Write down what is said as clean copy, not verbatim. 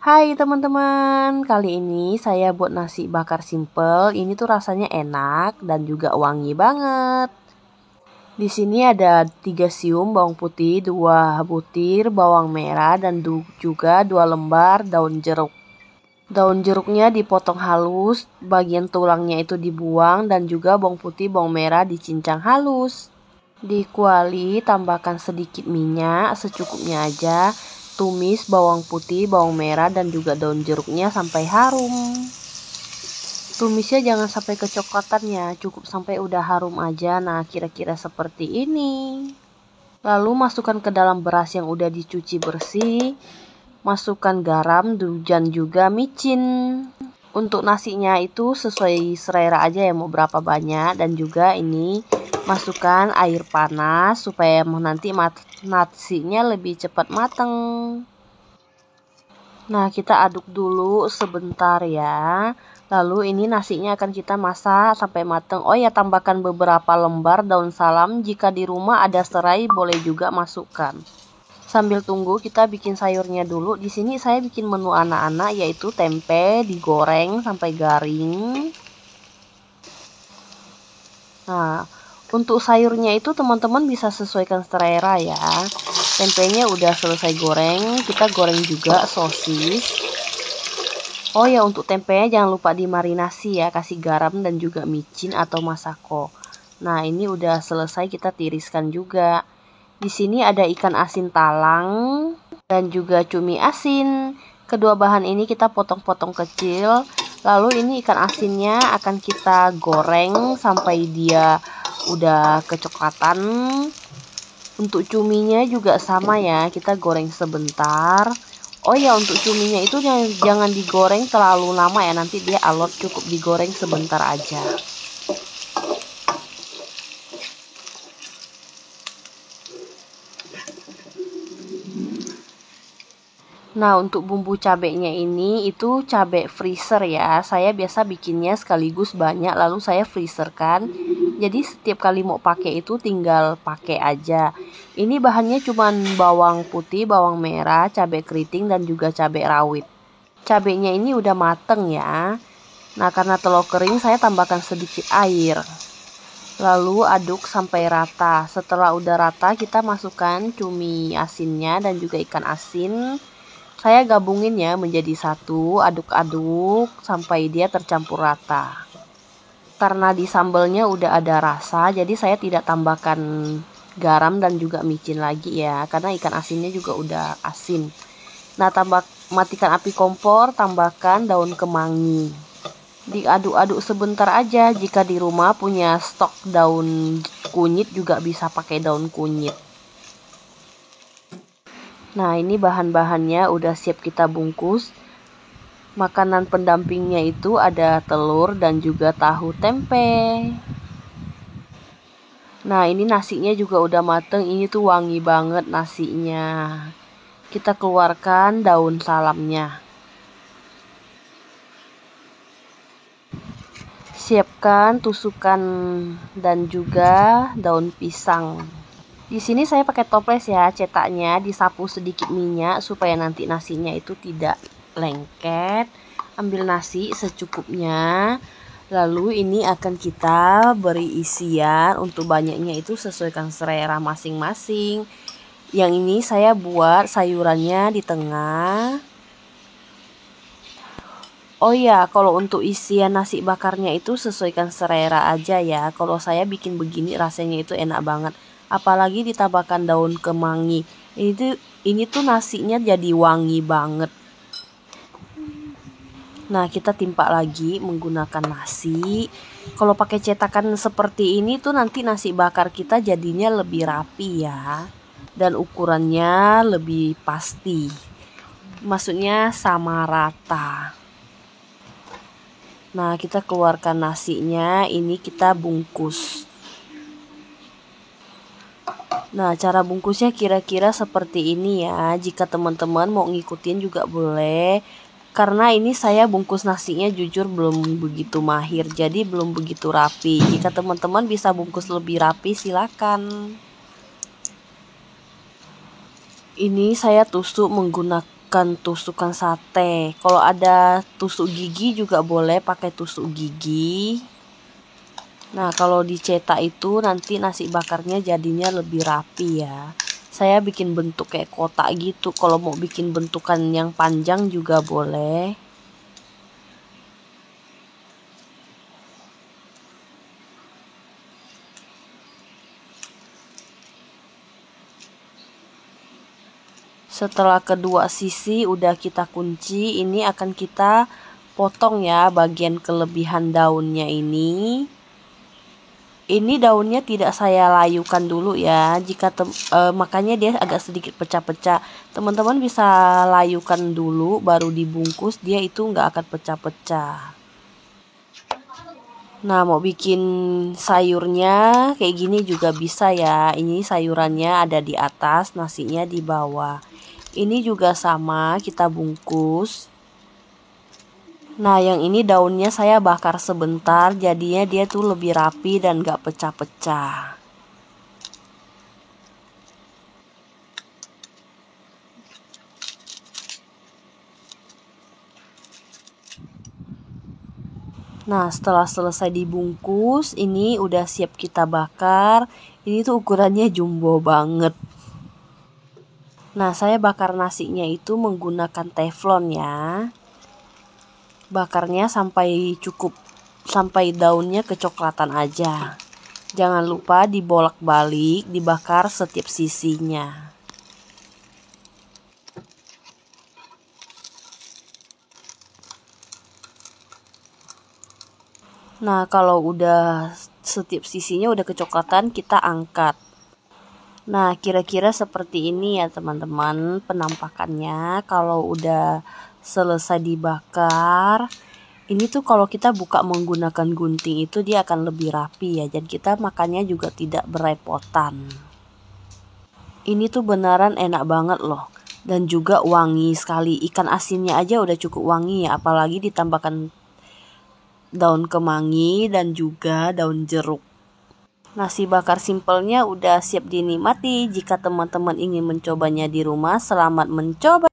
Hai teman-teman, kali ini saya buat nasi bakar simple. Ini tuh rasanya enak dan juga wangi banget. Di sini ada 3 siung bawang putih, 2 butir bawang merah dan juga 2 lembar daun jeruk. Daun jeruknya dipotong halus, bagian tulangnya itu dibuang dan juga bawang putih, bawang merah dicincang halus. Di kuali tambahkan sedikit minyak, secukupnya aja. Tumis bawang putih, bawang merah dan juga daun jeruknya sampai harum. Tumisnya jangan sampai kecoklatan ya, cukup sampai udah harum aja. Nah, kira-kira seperti ini. Lalu masukkan ke dalam beras yang udah dicuci bersih. Masukkan garam dan juga micin. Untuk nasinya itu sesuai selera aja ya, mau berapa banyak. Dan juga ini masukkan air panas supaya nanti nasinya lebih cepat mateng. Nah, kita aduk dulu sebentar ya. Lalu ini nasinya akan kita masak sampai mateng. Oh ya, tambahkan beberapa lembar daun salam. Jika di rumah ada serai boleh juga masukkan. Sambil tunggu kita bikin sayurnya dulu. Di sini saya bikin menu anak-anak yaitu tempe digoreng sampai garing. Nah, untuk sayurnya itu teman-teman bisa sesuaikan selera ya. Tempenya udah selesai goreng, kita goreng juga sosis. Oh ya, untuk tempenya jangan lupa dimarinasi ya, kasih garam dan juga micin atau masako. Nah, ini udah selesai, kita tiriskan juga. Di sini ada ikan asin talang dan juga cumi asin. Kedua bahan ini kita potong-potong kecil. Lalu ini ikan asinnya akan kita goreng sampai dia udah kecoklatan. Untuk cuminya juga sama ya, kita goreng sebentar. Oh ya, untuk cuminya itu jangan digoreng terlalu lama ya, nanti dia alot, cukup digoreng sebentar aja. Nah, untuk bumbu cabenya ini itu cabai freezer ya. Saya biasa bikinnya sekaligus banyak lalu saya freezerkan. Jadi setiap kali mau pakai itu tinggal pakai aja. Ini bahannya cuma bawang putih, bawang merah, cabai keriting dan juga cabai rawit. Cabenya ini udah mateng ya. Nah, karena telur kering saya tambahkan sedikit air. Lalu aduk sampai rata. Setelah udah rata kita masukkan cumi asinnya dan juga ikan asin. Saya gabungin ya menjadi satu, aduk-aduk sampai dia tercampur rata. Karena di sambalnya udah ada rasa, jadi saya tidak tambahkan garam dan juga micin lagi ya, karena ikan asinnya juga udah asin. Nah, matikan api kompor, tambahkan daun kemangi. Diaduk-aduk sebentar aja. Jika di rumah punya stok daun kunyit juga bisa pakai daun kunyit. Nah, ini bahan-bahannya udah siap kita bungkus. Makanan pendampingnya itu ada telur dan juga tahu tempe. Nah, ini nasinya juga udah mateng. Ini tuh wangi banget nasinya. Kita keluarkan daun salamnya. Siapkan tusukan dan juga daun pisang. Di sini saya pakai toples ya, cetaknya disapu sedikit minyak supaya nanti nasinya itu tidak lengket. Ambil nasi secukupnya. Lalu ini akan kita beri isian, untuk banyaknya itu sesuaikan selera masing-masing. Yang ini saya buat sayurannya di tengah. Oh ya, kalau untuk isian nasi bakarnya itu sesuaikan selera aja ya. Kalau saya bikin begini rasanya itu enak banget. Apalagi ditambahkan daun kemangi. Ini tuh nasinya jadi wangi banget. Nah, kita timpa lagi menggunakan nasi. Kalau pakai cetakan seperti ini tuh nanti nasi bakar kita jadinya lebih rapi ya. Dan ukurannya lebih pasti. Maksudnya sama rata. Nah, kita keluarkan nasinya, ini kita bungkus. Nah, cara bungkusnya kira-kira seperti ini ya. Jika teman-teman mau ngikutin juga boleh. Karena ini saya bungkus nasinya jujur belum begitu mahir, jadi belum begitu rapi. Jika teman-teman bisa bungkus lebih rapi, silakan. Ini saya tusuk bukan tusukan sate. Kalau ada tusuk gigi juga boleh pakai tusuk gigi. Nah, kalau dicetak itu nanti nasi bakarnya jadinya lebih rapi ya. Saya bikin bentuk kayak kotak gitu. Kalau mau bikin bentukan yang panjang juga boleh. Setelah kedua sisi udah kita kunci, ini akan kita potong ya bagian kelebihan daunnya ini. Ini daunnya tidak saya layukan dulu ya. Makanya dia agak sedikit pecah-pecah. Teman-teman bisa layukan dulu baru dibungkus, dia itu nggak akan pecah-pecah. Nah, mau bikin sayurnya kayak gini juga bisa ya. Ini sayurannya ada di atas, nasinya di bawah. Ini juga sama, kita bungkus. Nah, yang ini daunnya saya bakar sebentar, jadinya dia tuh lebih rapi dan gak pecah-pecah. Nah, setelah selesai dibungkus, ini udah siap kita bakar. Ini tuh ukurannya jumbo banget. Nah, saya bakar nasinya itu menggunakan teflon ya. Bakarnya sampai daunnya kecoklatan aja. Jangan lupa dibolak-balik, dibakar setiap sisinya. Nah, kalau udah setiap sisinya udah kecoklatan, kita angkat. Nah, kira-kira seperti ini ya teman-teman penampakannya kalau udah selesai dibakar. Ini tuh kalau kita buka menggunakan gunting itu dia akan lebih rapi ya. Dan kita makannya juga tidak berepotan. Ini tuh beneran enak banget loh. Dan juga wangi sekali. Ikan asinnya aja udah cukup wangi ya. Apalagi ditambahkan daun kemangi dan juga daun jeruk. Nasi bakar simpelnya udah siap dinikmati. Jika teman-teman ingin mencobanya di rumah, selamat mencoba.